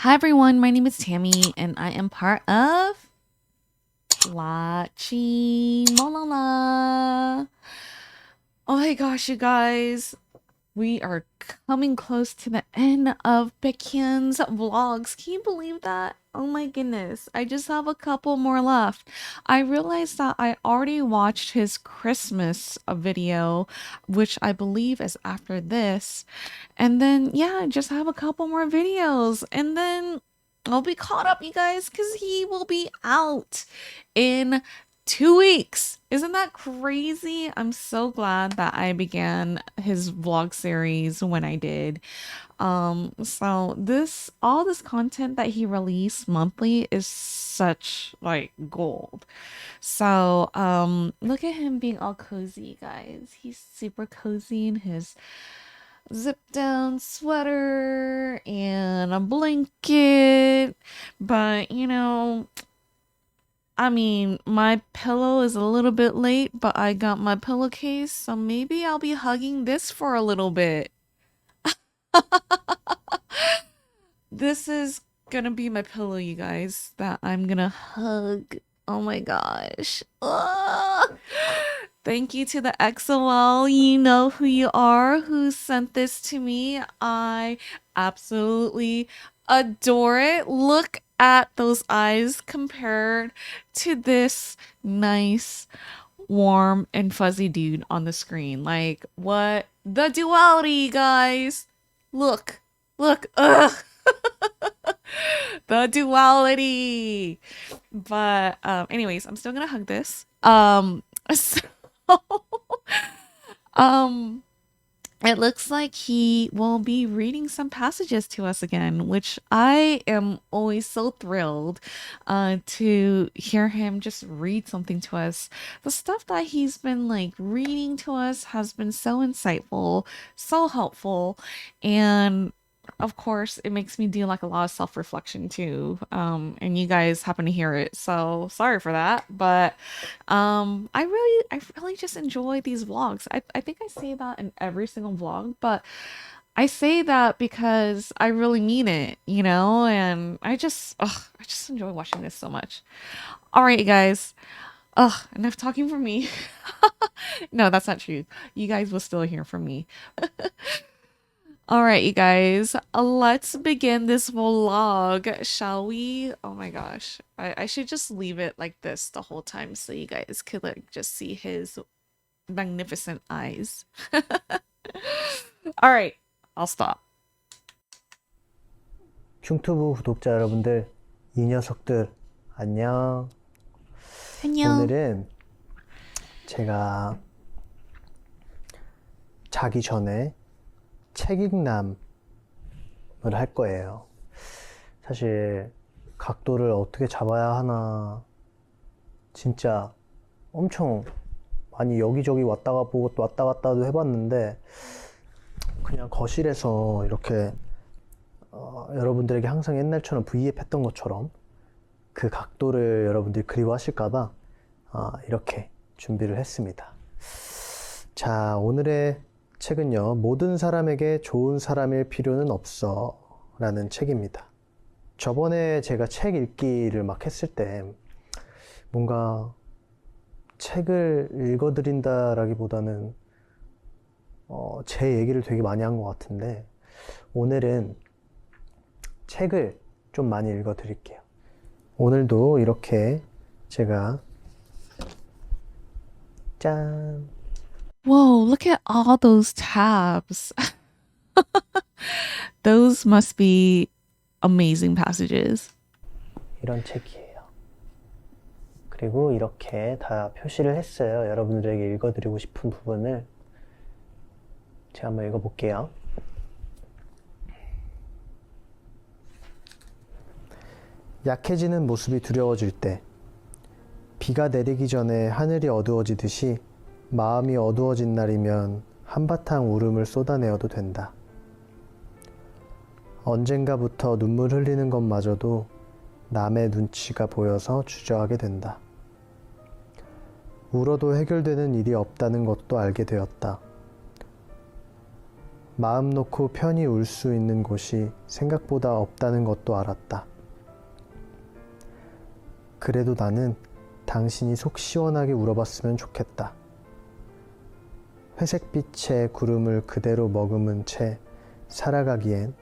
Hi everyone, my name is Tammy and I am part of Lachi Molala. Oh my gosh, you guys, we are coming close to the end of Baekhyun's vlogs. Can you believe that? Oh my goodness, I just have a couple more left. I realized that I already watched his Christmas video, which I believe is after this. And then, yeah, just have a couple more videos. And then I'll be caught up, you guys, because he will be out in 2 weeks. Isn't that crazy? I'm so glad that I began his vlog series when I did. So all this content that he released monthly is such like gold. So, look at him being all cozy, guys. He's super cozy in his zip down sweater and a blanket. But, I mean, my pillow is a little bit late, but I got my pillowcase, so maybe I'll be hugging this for a little bit. This is gonna be my pillow, you guys, that I'm gonna hug. Oh my gosh. Ugh. Thank you to the XOL. You know who you are, who sent this to me. I absolutely adore it. Look at those eyes compared to this nice, warm, and fuzzy dude on the screen. Like, what? The duality, guys. Look. Look. Ugh. The duality. But anyways, I'm still gonna hug this. So um it looks like he will be reading some passages to us again, which I am always so thrilled to hear him just read something to us. The stuff that he's been like reading to us has been so insightful, so helpful, and of course it makes me do like a lot of self-reflection too. And you guys happen to hear it, so sorry for that. But I really just enjoy these vlogs. I think I say that in every single vlog, but I say that because I really mean it, and I just enjoy watching this so much. All right, you guys. Ugh, enough talking for me. No, that's not true. You guys will still hear from me. All right, you guys, let's begin this vlog, shall we? Oh my gosh, I should just leave it like this the whole time so you guys could like just see his magnificent eyes. All right, I'll stop. 흉튜브 구독자 여러분들, 이 녀석들 안녕. 안녕. 오늘은 제가 자기 전에 책 읽남을 할 거예요. 사실 각도를 어떻게 잡아야 하나 진짜 엄청 많이 여기저기 왔다가 보고 또 왔다 갔다도 해봤는데, 그냥 거실에서 이렇게 여러분들에게 항상 옛날처럼 V앱 했던 것처럼 그 각도를 여러분들이 그리워하실까봐 이렇게 준비를 했습니다. 자, 오늘의 책은요, 모든 사람에게 좋은 사람일 필요는 없어 라는 책입니다. 저번에 제가 책 읽기를 막 했을 때 뭔가 책을 읽어드린다라기보다는 제 얘기를 되게 많이 한 것 같은데, 오늘은 책을 좀 많이 읽어드릴게요. 오늘도 이렇게 제가 짠! Whoa, look at all those tabs. Those must be amazing passages. 이런 책이에요. 그리고 이렇게 다 표시를 했어요. 여러분들에게 읽어드리고 싶은 부분을. 제가 한번 읽어볼게요. 약해지는 모습이 두려워질 때, 비가 내리기 전에 하늘이 어두워지듯이 마음이 어두워진 날이면 한바탕 울음을 쏟아내어도 된다. 언젠가부터 눈물 흘리는 것마저도 남의 눈치가 보여서 주저하게 된다. 울어도 해결되는 일이 없다는 것도 알게 되었다. 마음 놓고 편히 울 수 있는 곳이 생각보다 없다는 것도 알았다. 그래도 나는 당신이 속 시원하게 울어봤으면 좋겠다. 회색빛의 구름을 그대로 머금은 채 살아가기엔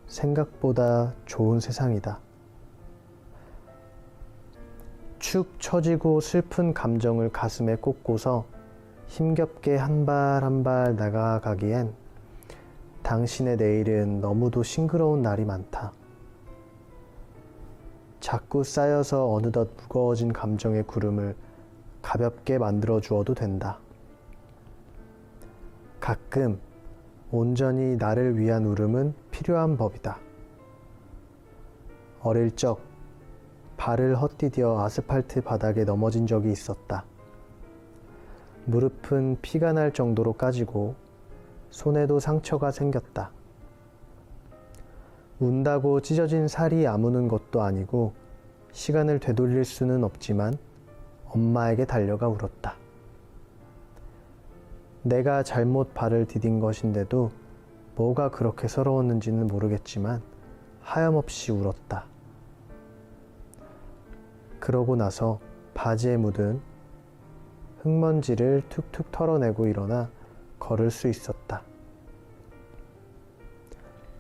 생각보다 좋은 세상이다. 축 처지고 슬픈 감정을 가슴에 꽂고서 힘겹게 한 발 한 발 나아가기엔 당신의 내일은 너무도 싱그러운 날이 많다. 자꾸 쌓여서 어느덧 무거워진 감정의 구름을 가볍게 만들어 주어도 된다. 가끔 온전히 나를 위한 울음은 필요한 법이다. 어릴 적 발을 헛디뎌 아스팔트 바닥에 넘어진 적이 있었다. 무릎은 피가 날 정도로 까지고 손에도 상처가 생겼다. 운다고 찢어진 살이 아무는 것도 아니고 시간을 되돌릴 수는 없지만 엄마에게 달려가 울었다. 내가 잘못 발을 디딘 것인데도 뭐가 그렇게 서러웠는지는 모르겠지만 하염없이 울었다. 그러고 나서 바지에 묻은 흙먼지를 툭툭 털어내고 일어나 걸을 수 있었다.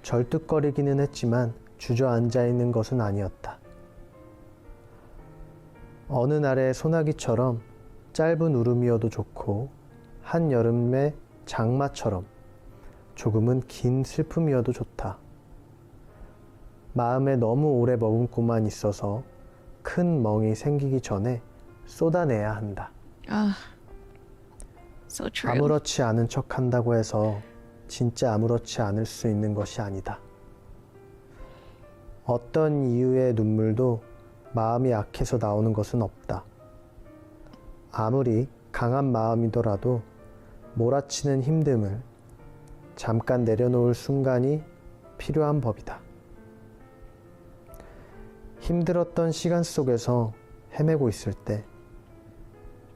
절뚝거리기는 했지만 주저앉아 있는 것은 아니었다. 어느 날의 소나기처럼 짧은 울음이어도 좋고 한여름의 장마처럼 조금은 긴 슬픔이어도 좋다. 마음에 너무 오래 머금고만 있어서 큰 멍이 생기기 전에 쏟아내야 한다. So true. 아무렇지 않은 척 한다고 해서 진짜 아무렇지 않을 수 있는 것이 아니다. 어떤 이유의 눈물도 마음이 약해서 나오는 것은 없다. 아무리 강한 마음이더라도 몰아치는 힘듦을 잠깐 내려놓을 순간이 필요한 법이다. 힘들었던 시간 속에서 헤매고 있을 때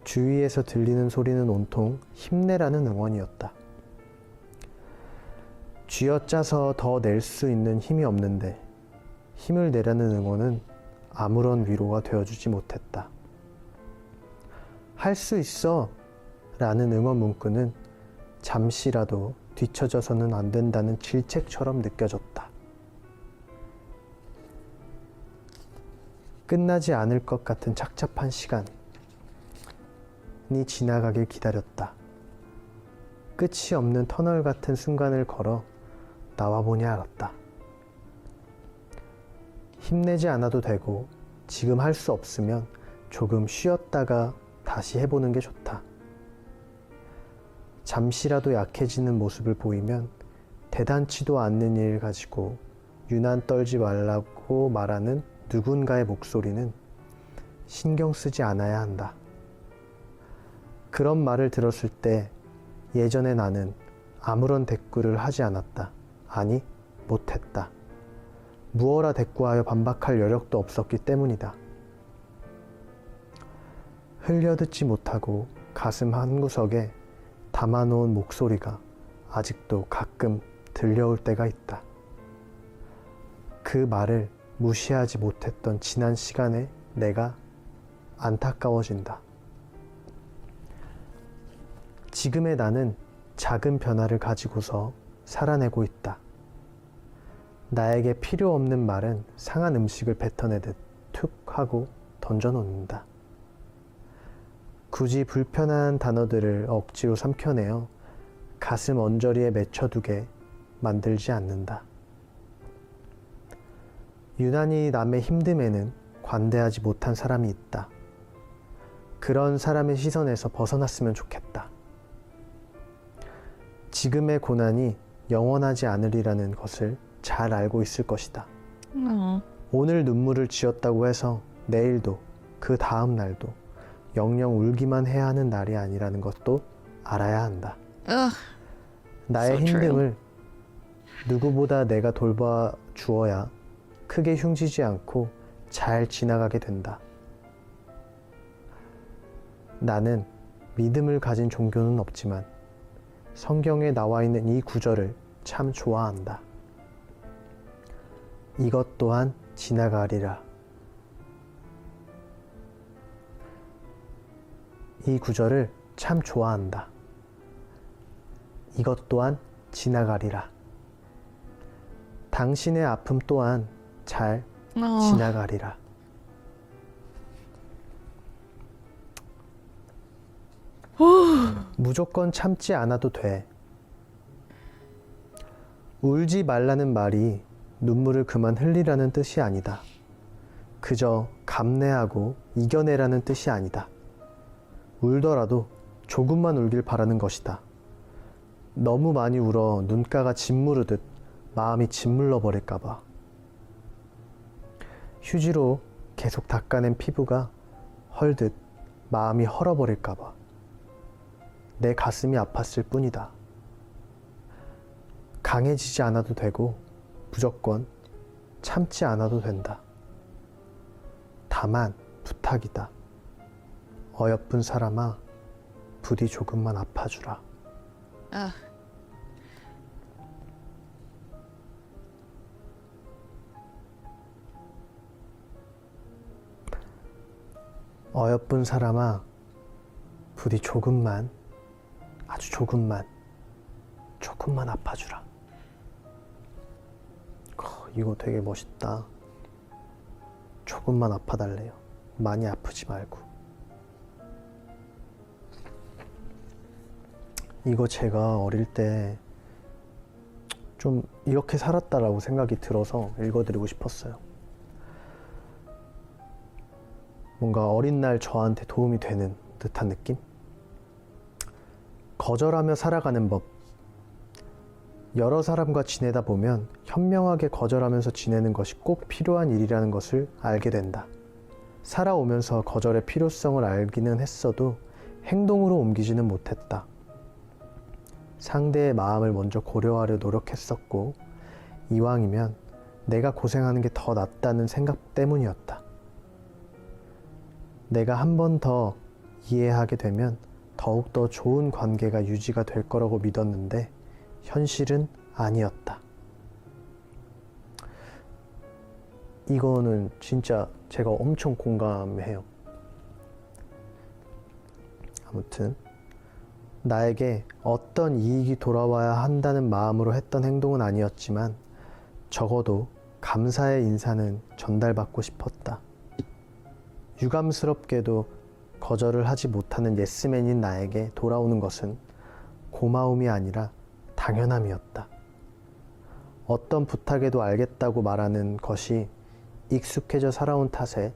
주위에서 들리는 소리는 온통 힘내라는 응원이었다. 쥐어짜서 더 낼 수 있는 힘이 없는데 힘을 내라는 응원은 아무런 위로가 되어주지 못했다. 할 수 있어! 라는 응원 문구는 잠시라도 뒤처져서는 안 된다는 질책처럼 느껴졌다. 끝나지 않을 것 같은 착잡한 시간이 지나가길 기다렸다. 끝이 없는 터널 같은 순간을 걸어 나와보니 알았다. 힘내지 않아도 되고 지금 할 수 없으면 조금 쉬었다가 다시 해보는 게 좋다. 잠시라도 약해지는 모습을 보이면 대단치도 않는 일 가지고 유난 떨지 말라고 말하는 누군가의 목소리는 신경 쓰지 않아야 한다. 그런 말을 들었을 때 예전에 나는 아무런 대꾸를 하지 않았다. 아니, 못했다. 무어라 대꾸하여 반박할 여력도 없었기 때문이다. 흘려듣지 못하고 가슴 한구석에 담아놓은 목소리가 아직도 가끔 들려올 때가 있다. 그 말을 무시하지 못했던 지난 시간에 내가 안타까워진다. 지금의 나는 작은 변화를 가지고서 살아내고 있다. 나에게 필요 없는 말은 상한 음식을 뱉어내듯 툭 하고 던져놓는다. 굳이 불편한 단어들을 억지로 삼켜내어 가슴 언저리에 맺혀두게 만들지 않는다. 유난히 남의 힘듦에는 관대하지 못한 사람이 있다. 그런 사람의 시선에서 벗어났으면 좋겠다. 지금의 고난이 영원하지 않으리라는 것을 잘 알고 있을 것이다. 오늘 눈물을 지었다고 해서 내일도 그 다음 날도 영영 울기만 해야 하는 날이 아니라는 것도 알아야 한다. 나의 So true. 힘듦을 누구보다 내가 돌봐 주어야 크게 흉지지 않고 잘 지나가게 된다. 나는 믿음을 가진 종교는 없지만 성경에 나와 있는 이 구절을 참 좋아한다. 이것 또한 지나가리라. 이 구절을 참 좋아한다. 이것 또한 지나가리라. 당신의 아픔 또한 잘 지나가리라. 무조건 참지 않아도 돼. 울지 말라는 말이 눈물을 그만 흘리라는 뜻이 아니다. 그저 감내하고 이겨내라는 뜻이 아니다. 울더라도 조금만 울길 바라는 것이다. 너무 많이 울어 눈가가 짓무르듯 마음이 짓물러 버릴까봐. 휴지로 계속 닦아낸 피부가 헐듯 마음이 헐어버릴까봐. 내 가슴이 아팠을 뿐이다. 강해지지 않아도 되고 무조건 참지 않아도 된다. 다만 부탁이다. 어여쁜 사람아, 부디 조금만 아파주라. 어여쁜 사람아, 부디 조금만, 아주 조금만 아파주라. 이거 되게 멋있다. 조금만 아파달래요. 많이 아프지 말고. 이거 제가 어릴 때 좀 이렇게 살았다라고 생각이 들어서 읽어드리고 싶었어요. 뭔가 어린 날 저한테 도움이 되는 듯한 느낌? 거절하며 살아가는 법. 여러 사람과 지내다 보면 현명하게 거절하면서 지내는 것이 꼭 필요한 일이라는 것을 알게 된다. 살아오면서 거절의 필요성을 알기는 했어도 행동으로 옮기지는 못했다. 상대의 마음을 먼저 고려하려 노력했었고, 이왕이면 내가 고생하는 게 더 낫다는 생각 때문이었다. 내가 한 번 더 이해하게 되면 더욱더 좋은 관계가 유지가 될 거라고 믿었는데 현실은 아니었다. 이거는 진짜 제가 엄청 공감해요. 아무튼 나에게 어떤 이익이 돌아와야 한다는 마음으로 했던 행동은 아니었지만 적어도 감사의 인사는 전달받고 싶었다. 유감스럽게도 거절을 하지 못하는 예스맨인 나에게 돌아오는 것은 고마움이 아니라 당연함이었다. 어떤 부탁에도 알겠다고 말하는 것이 익숙해져 살아온 탓에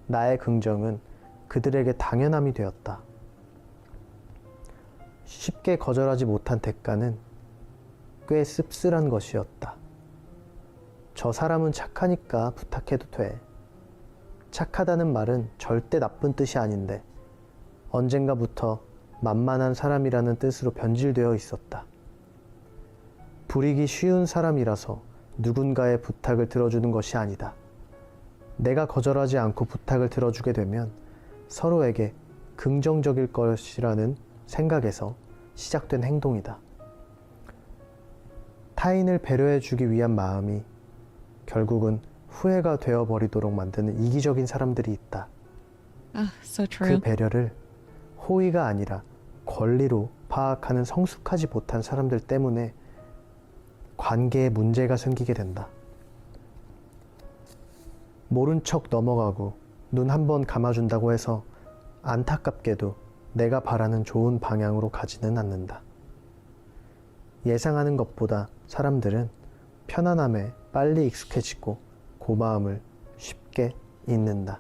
나의 긍정은 그들에게 당연함이 되었다. 쉽게 거절하지 못한 대가는 꽤 씁쓸한 것이었다. 저 사람은 착하니까 부탁해도 돼. 착하다는 말은 절대 나쁜 뜻이 아닌데 언젠가부터 만만한 사람이라는 뜻으로 변질되어 있었다. 부리기 쉬운 사람이라서 누군가의 부탁을 들어주는 것이 아니다. 내가 거절하지 않고 부탁을 들어주게 되면 서로에게 긍정적일 것이라는 생각에서 시작된 행동이다. 타인을 배려해주기 위한 마음이 결국은 후회가 되어버리도록 만드는 이기적인 사람들이 있다. So true. 그 배려를 호의가 아니라 권리로 파악하는 성숙하지 못한 사람들 때문에 관계에 문제가 생기게 된다. 모른 척 넘어가고 눈 한 번 감아준다고 해서 안타깝게도 내가 바라는 좋은 방향으로 가지는 않는다. 예상하는 것보다 사람들은 편안함에 빨리 익숙해지고 고마움을 쉽게 잊는다.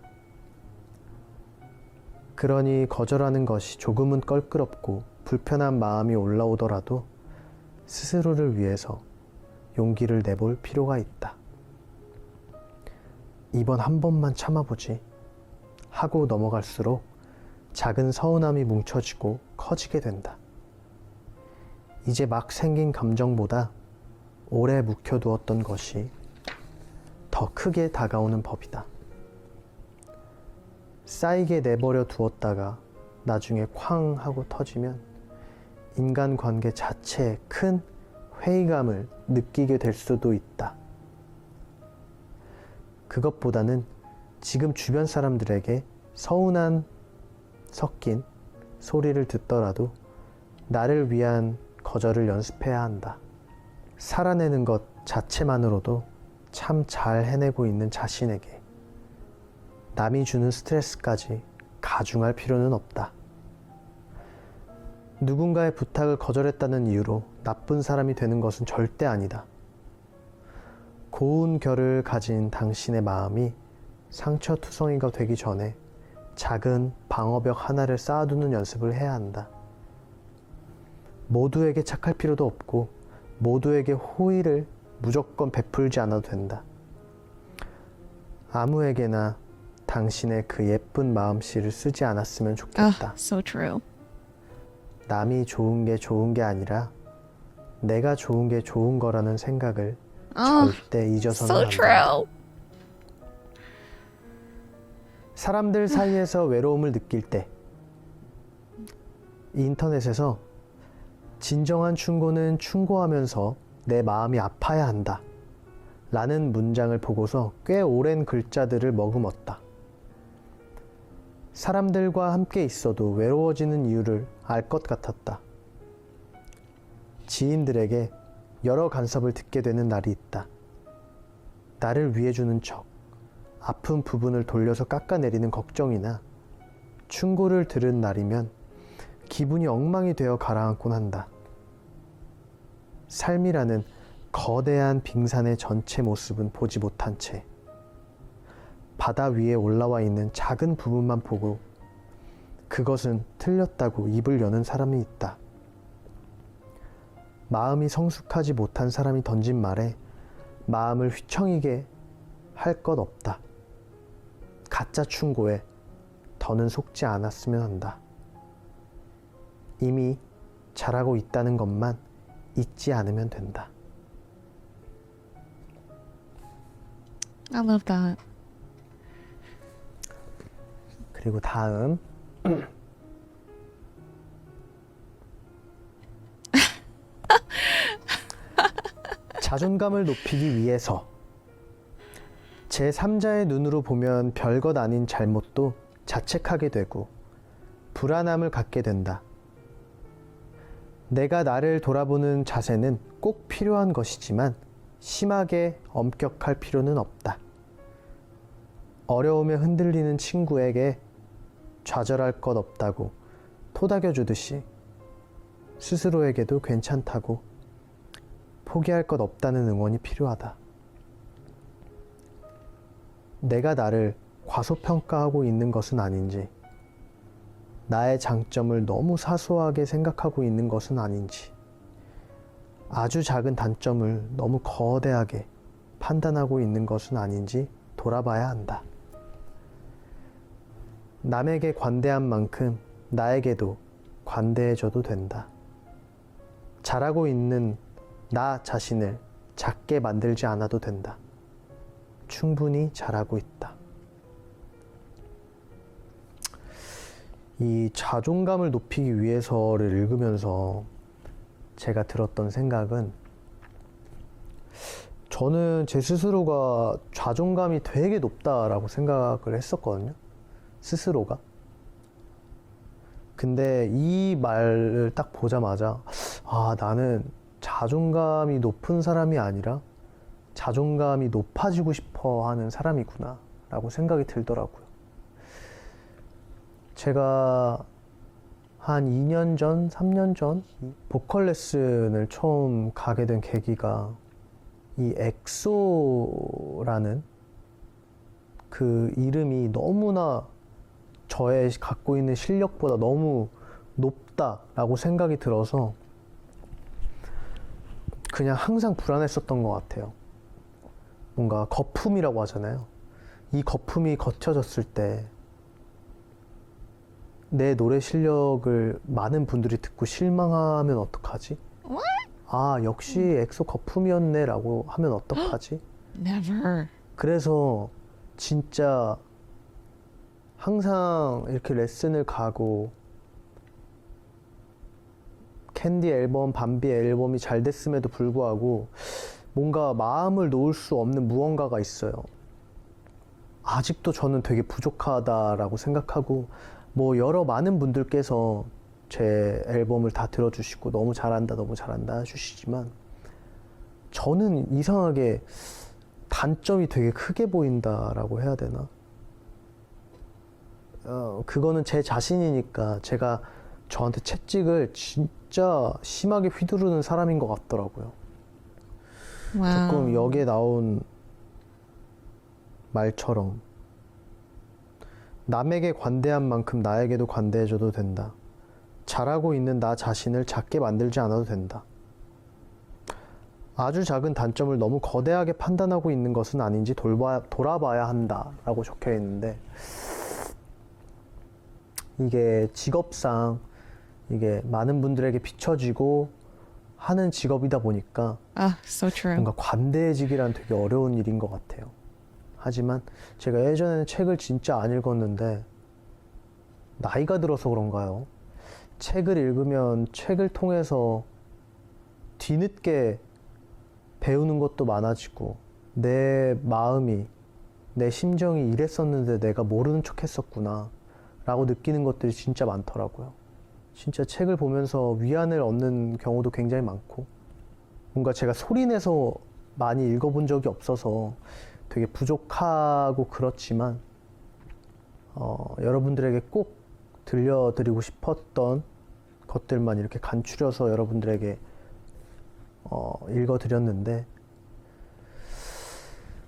그러니 거절하는 것이 조금은 껄끄럽고 불편한 마음이 올라오더라도 스스로를 위해서 용기를 내볼 필요가 있다. 이번 한 번만 참아보지 하고 넘어갈수록 작은 서운함이 뭉쳐지고 커지게 된다. 이제 막 생긴 감정보다 오래 묵혀두었던 것이 더 크게 다가오는 법이다. 쌓이게 내버려 두었다가 나중에 쾅 하고 터지면 인간관계 자체에 큰 회의감을 느끼게 될 수도 있다. 그것보다는 지금 주변 사람들에게 서운한 섞인 소리를 듣더라도 나를 위한 거절을 연습해야 한다. 살아내는 것 자체만으로도 참 잘 해내고 있는 자신에게 남이 주는 스트레스까지 가중할 필요는 없다. 누군가의 부탁을 거절했다는 이유로 나쁜 사람이 되는 것은 절대 아니다. 고운 결을 가진 당신의 마음이 상처투성이가 되기 전에 작은 방어벽 하나를 쌓아두는 연습을 해야 한다. 모두에게 착할 필요도 없고 모두에게 호의를 무조건 베풀지 않아도 된다. 아무에게나 당신의 그 예쁜 마음씨를 쓰지 않았으면 좋겠다. So true. 남이 좋은 게 아니라 내가 좋은 게 좋은 거라는 생각을 절대 잊어서는 So 안 된다. true. 사람들 사이에서 외로움을 느낄 때 인터넷에서 진정한 충고는 충고하면서 내 마음이 아파야 한다 라는 문장을 보고서 꽤 오랜 글자들을 머금었다. 사람들과 함께 있어도 외로워지는 이유를 알 것 같았다. 지인들에게 여러 간섭을 듣게 되는 날이 있다. 나를 위해주는 척, 아픈 부분을 돌려서 깎아내리는 걱정이나 충고를 들은 날이면 기분이 엉망이 되어 가라앉곤 한다. 삶이라는 거대한 빙산의 전체 모습은 보지 못한 채 바다 위에 올라와 있는 작은 부분만 보고 그것은 틀렸다고 입을 여는 사람이 있다. 마음이 성숙하지 못한 사람이 던진 말에 마음을 휘청이게 할 것 없다. 가짜 충고에 더는 속지 않았으면 한다. 이미 잘하고 있다는 것만 잊지 않으면 된다. I love that. 그리고 다음 자존감을 높이기 위해서 제3자의 눈으로 보면 별것 아닌 잘못도 자책하게 되고 불안함을 갖게 된다. 내가 나를 돌아보는 자세는 꼭 필요한 것이지만 심하게 엄격할 필요는 없다. 어려움에 흔들리는 친구에게 좌절할 것 없다고 토닥여주듯이 스스로에게도 괜찮다고 포기할 것 없다는 응원이 필요하다. 내가 나를 과소평가하고 있는 것은 아닌지, 나의 장점을 너무 사소하게 생각하고 있는 것은 아닌지, 아주 작은 단점을 너무 거대하게 판단하고 있는 것은 아닌지 돌아봐야 한다. 남에게 관대한 만큼 나에게도 관대해져도 된다. 잘하고 있는 나 자신을 작게 만들지 않아도 된다. 충분히 잘하고 있다. 이 자존감을 높이기 위해서를 읽으면서 제가 들었던 생각은, 저는 제 스스로가 자존감이 되게 높다라고 생각을 했었거든요. 스스로가. 근데 이 말을 딱 보자마자 나는 자존감이 높은 사람이 아니라 자존감이 높아지고 싶어 하는 사람이구나 라고 생각이 들더라고요. 제가 한 2년 전, 3년 전 보컬 레슨을 처음 가게 된 계기가 이 엑소라는 그 이름이 너무나 저의 갖고 있는 실력보다 너무 높다라고 생각이 들어서 그냥 항상 불안했었던 것 같아요. 뭔가 거품이라고 하잖아요. 이 거품이 걷혀졌을 때 내 노래 실력을 많은 분들이 듣고 실망하면 어떡하지? 역시 엑소 거품이었네 라고 하면 어떡하지? Never. 그래서 진짜 항상 이렇게 레슨을 가고 캔디 앨범, 밤비 앨범이 잘 됐음에도 불구하고 뭔가 마음을 놓을 수 없는 무언가가 있어요. 아직도 저는 되게 부족하다라고 생각하고, 뭐 여러 많은 분들께서 제 앨범을 다 들어주시고 너무 잘한다 너무 잘한다 해주시지만 저는 이상하게 단점이 되게 크게 보인다라고 해야 되나? 그거는 제 자신이니까 제가 저한테 채찍을 진짜 심하게 휘두르는 사람인 것 같더라고요. Wow. 조금 여기에 나온 말처럼 남에게 관대한 만큼 나에게도 관대해줘도 된다. 잘하고 있는 나 자신을 작게 만들지 않아도 된다. 아주 작은 단점을 너무 거대하게 판단하고 있는 것은 아닌지 돌아봐야 한다 라고 적혀 있는데, 이게 직업상 이게 많은 분들에게 비춰지고 하는 직업이다 보니까 Ah, so true. 뭔가 관대해지기란 되게 어려운 일인 것 같아요. 하지만 제가 예전에는 책을 진짜 안 읽었는데 나이가 들어서 그런가요? 책을 읽으면 책을 통해서 뒤늦게 배우는 것도 많아지고 내 마음이, 내 심정이 이랬었는데 내가 모르는 척 했었구나 라고 느끼는 것들이 진짜 많더라고요. 진짜 책을 보면서 위안을 얻는 경우도 굉장히 많고, 뭔가 제가 소리내서 많이 읽어본 적이 없어서 되게 부족하고 그렇지만 여러분들에게 꼭 들려드리고 싶었던 것들만 이렇게 간추려서 여러분들에게 읽어드렸는데,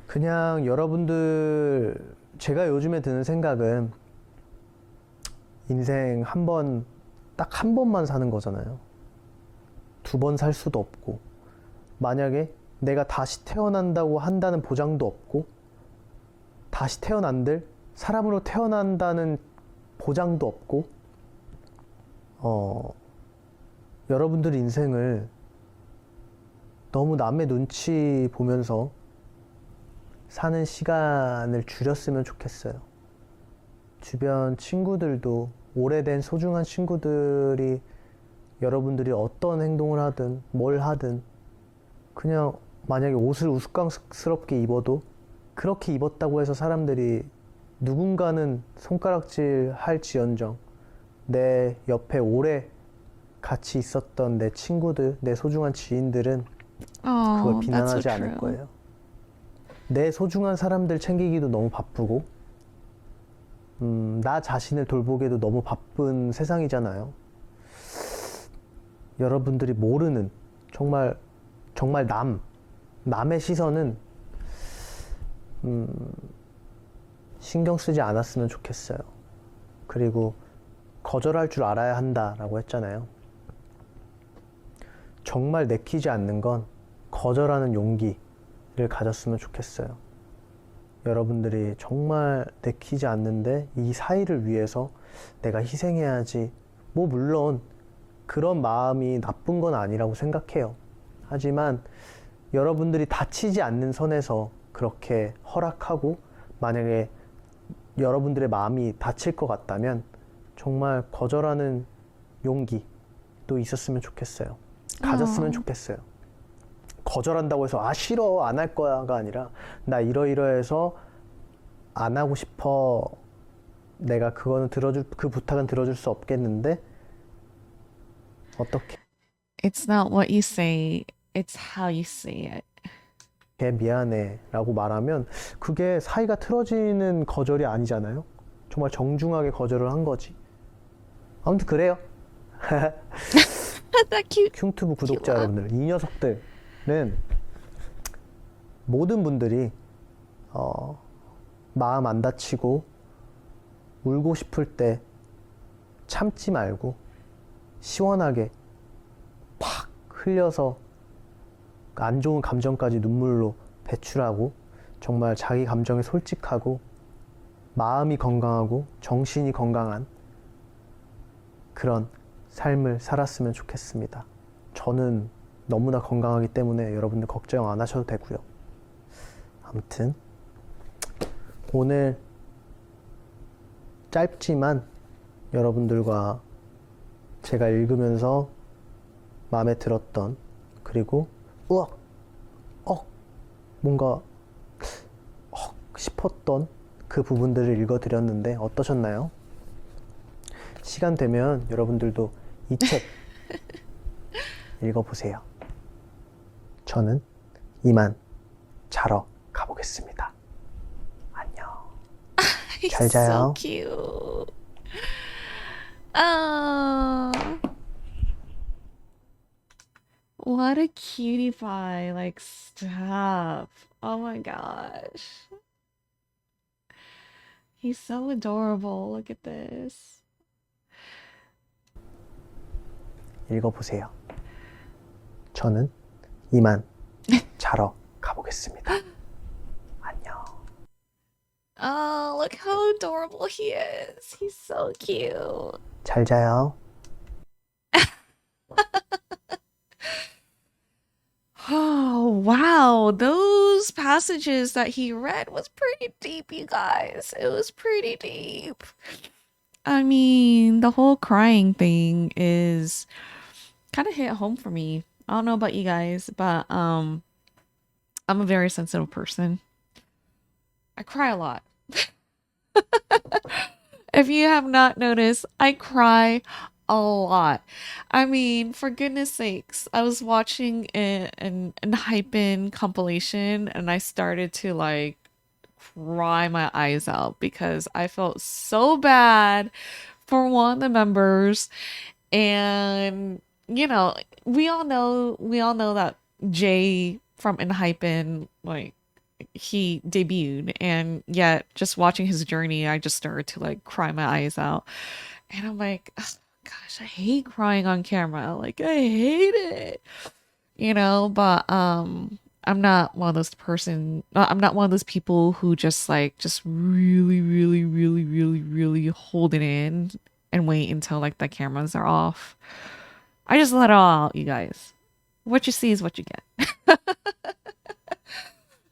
그냥 여러분들, 제가 요즘에 드는 생각은 인생 딱 한 번만 사는 거잖아요. 두 번 살 수도 없고, 만약에 내가 다시 태어난다고 한다는 보장도 없고, 다시 태어난들 사람으로 태어난다는 보장도 없고, 여러분들 인생을 너무 남의 눈치 보면서 사는 시간을 줄였으면 좋겠어요. 주변 친구들도, 오래된 소중한 친구들이 여러분들이 어떤 행동을 하든 뭘 하든 그냥 만약에 옷을 우스꽝스럽게 입어도 그렇게 입었다고 해서 사람들이 누군가는 손가락질 할지언정 내 옆에 오래 같이 있었던 내 친구들, 내 소중한 지인들은 그걸 Oh, that's so 비난하지 않을 true. 거예요. 내 소중한 사람들 챙기기도 너무 바쁘고, 나 자신을 돌보기에도 너무 바쁜 세상이잖아요. 여러분들이 모르는, 정말 남의 시선은 신경 쓰지 않았으면 좋겠어요. 그리고 거절할 줄 알아야 한다라고 했잖아요. 정말 내키지 않는 건 거절하는 용기를 가졌으면 좋겠어요. 여러분들이 정말 내키지 않는데 이 사이를 위해서 내가 희생해야지. 뭐 물론 그런 마음이 나쁜 건 아니라고 생각해요. 하지만 여러분들이 다치지 않는 선에서 그렇게 허락하고, 만약에 여러분들의 마음이 다칠 것 같다면 정말 거절하는 용기도 있었으면 좋겠어요. 가졌으면 좋겠어요. 거절한다고 해서 아 싫어 안 할 거야가 아니라, 나 이러이러해서 안 하고 싶어, 내가 그 부탁은 들어줄 수 없겠는데 어떻게 It's not what you say, it's how you say it. 미안해 라고 말하면 그게 사이가 틀어지는 거절이 아니잖아요. 정말 정중하게 거절을 한 거지. 아무튼 그래요. That cute. 흉튜브 구독자 귀여워. 여러분들, 이 녀석들은 모든 분들이 마음 안 다치고 울고 싶을 때 참지 말고 시원하게 팍 흘려서 안 좋은 감정까지 눈물로 배출하고, 정말 자기 감정에 솔직하고 마음이 건강하고 정신이 건강한 그런 삶을 살았으면 좋겠습니다. 저는 너무나 건강하기 때문에 여러분들 걱정 안 하셔도 되고요. 아무튼 오늘 짧지만 여러분들과 제가 읽으면서 마음에 들었던, 그리고 우와, 뭔가 싶었던 그 부분들을 읽어드렸는데 어떠셨나요? 시간 되면 여러분들도 이 책 읽어보세요. 저는 이만 자러 가보겠습니다. 안녕. He's 잘 so 자요. cute. Oh, what a cutie pie. Like, stop. Oh my gosh. He's so adorable. Look at this. 읽어보세요. 저는 이만 자러 가보겠습니다. 안녕. Oh, look how adorable he is. He's so cute. 잘 자요. Oh, wow. Those passages that he read was pretty deep, you guys. It was pretty deep. I mean, the whole crying thing is kind of hit home for me. I don't know about you guys, but I'm a very sensitive person. I cry a lot. If you have not noticed, I cry a lot. I mean, for goodness sakes, I was watching an Hypen compilation and I started to like cry my eyes out because I felt so bad for one of the members. And we all know that Jay from Enhypen, like, he debuted, and yet just watching his journey, I just started to like cry my eyes out. And I'm like, "Ugh, gosh, I hate crying on camera. Like, I hate it. But I'm not one of those people who just really, really, really, really, really hold it in and wait until like the cameras are off. I just let it all out, you guys. What you see is what you get.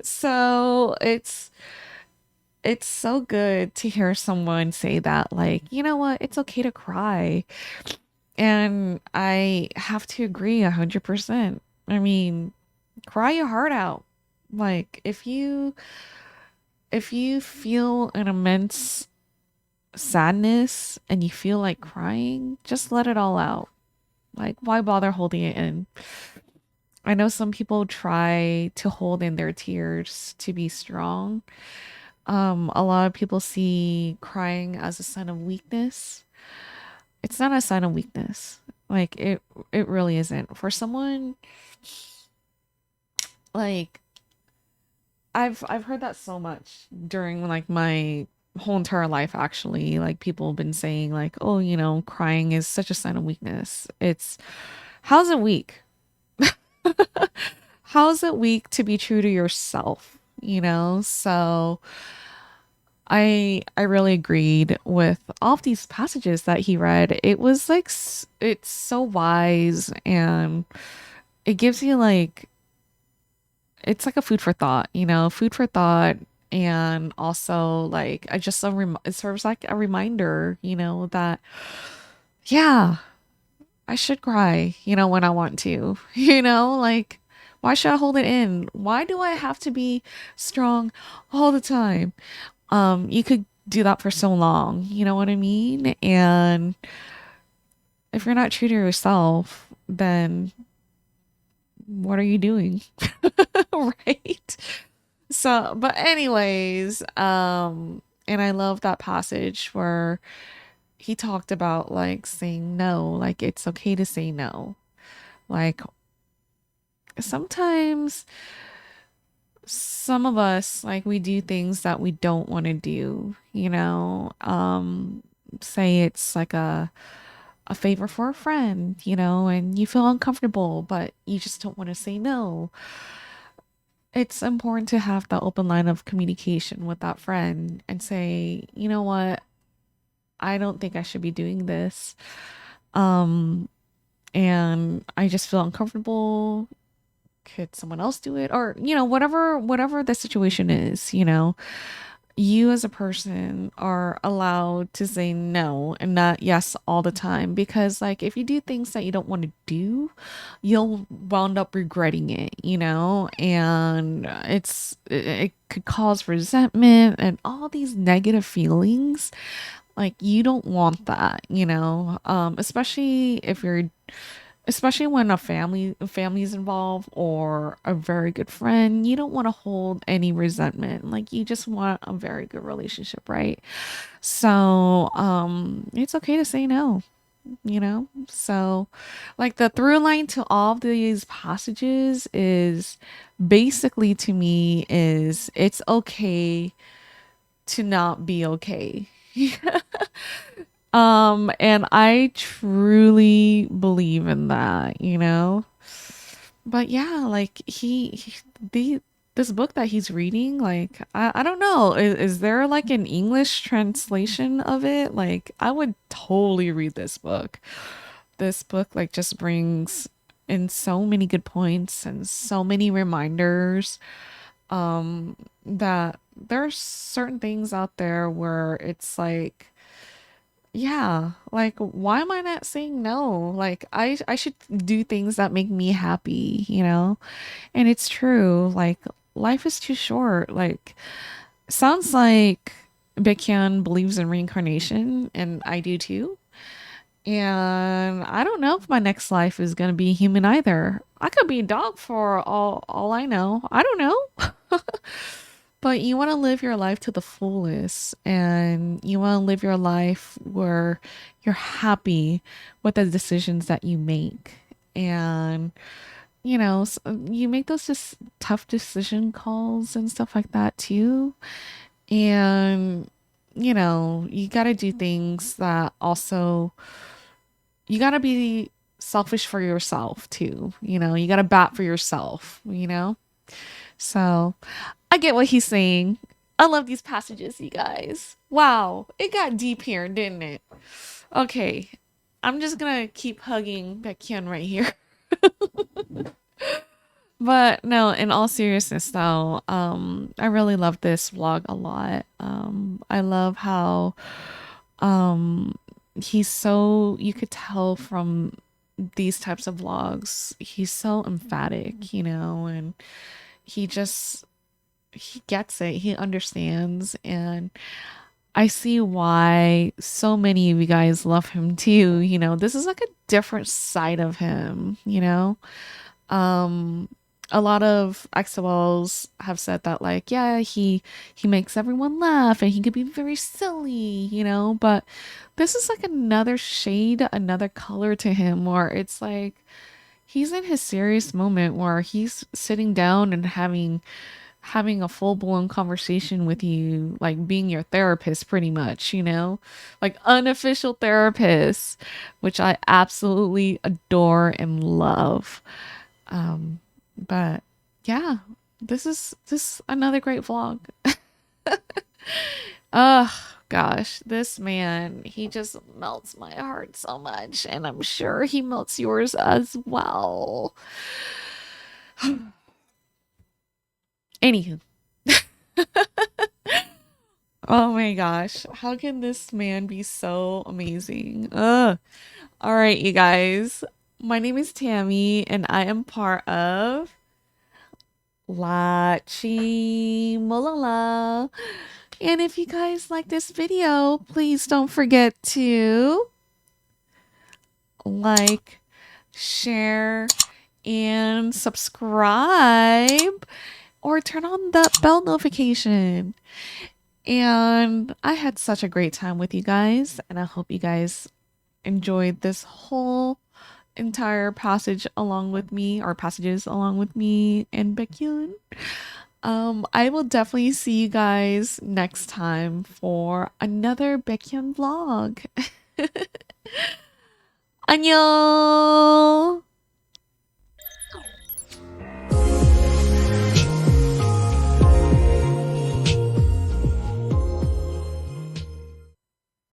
So it's so good to hear someone say that, like, you know what, it's okay to cry. And I have to agree 100%. I mean, cry your heart out. Like, if you feel an immense sadness and you feel like crying, just let it all out. Like, why bother holding it in? I know some people try to hold in their tears to be strong. A lot of people see crying as a sign of weakness. It's not a sign of weakness. Like, it really isn't. For someone like, I've heard that so much during like my whole entire life, actually. Like, people have been saying like, "Oh, crying is such a sign of weakness." It's How's it weak? How's it weak to be true to yourself? So I really agreed with all of these passages that he read. It was like it's so wise, and it gives you like, it's like a food for thought, food for thought. And also, like, I just it serves like a reminder, that, yeah, I should cry, when I want to, like, why should I hold it in? Why do I have to be strong all the time? You could do that for so long, you know what I mean? And if you're not true to yourself, then what are you doing? Right? So, but anyways, and I love that passage where he talked about like saying no, like it's okay to say no. Like, sometimes some of us, like, we do things that we don't want to do, say it's like a favor for a friend, and you feel uncomfortable, but you just don't want to say no. It's important to have that open line of communication with that friend and say, you know what, I don't think I should be doing this. Um, and I just feel uncomfortable. Could someone else do it? Or, whatever the situation is, you as a person are allowed to say no and not yes all the time, because like if you do things that you don't want to do, you'll wound up regretting it, and it could cause resentment and all these negative feelings. Like you don't want that, especially when a family is involved or a very good friend. You don't want to hold any resentment. Like you just want a very good relationship, right? So it's okay to say no, so like the through line to all of these passages is basically, to me, is it's okay to not be okay. And I truly believe in that, But yeah, like the this book that he's reading, like I don't know, is there like an English translation of it? Like I would totally read this book. This book like just brings in so many good points and so many reminders that there's certain things out there where it's like, yeah, like why am I not saying no? Like I should do things that make me happy, And it's true. Like life is too short. Like sounds like Baekhyun believes in reincarnation, and I do too. And I don't know if my next life is gonna be human either. I could be a dog for all I know. I don't know. But you want to live your life to the fullest, and you want to live your life where you're happy with the decisions that you make. And, you make those just tough decision calls and stuff like that too. And, you got to do things that also, you got to be selfish for yourself too. You got to bat for yourself. So I get what he's saying. I love these passages, you guys. Wow, it got deep here, didn't it? Okay, I'm just gonna keep hugging Baekhyun right here. But no, in all seriousness though, I really love this vlog a lot. I love how um he's so, you could tell from these types of vlogs, he's so emphatic, and he just he gets it. He understands, and I see why so many of you guys love him too. This is like a different side of him. Um a lot of XOLs have said that, like, yeah, he makes everyone laugh and he could be very silly, but this is like another shade, another color to him, where it's like he's in his serious moment where he's sitting down and having a full-blown conversation with you, like being your therapist pretty much, like unofficial therapist, which I absolutely adore and love. But yeah, this is another great vlog. Ugh, gosh, this man, he just melts my heart so much, and I'm sure he melts yours as well. Anywho. Oh my gosh, how can this man be so amazing? Ugh. All right, you guys. My name is Tammy, and I am part of Lachi Molala. And if you guys like this video, please don't forget to like, share, and subscribe, or turn on the bell notification. And I had such a great time with you guys, and I hope you guys enjoyed this whole entire passage along with me, or passages along with me and Baekhyun. I will definitely see you guys next time for another Baekhyun vlog. 안녕!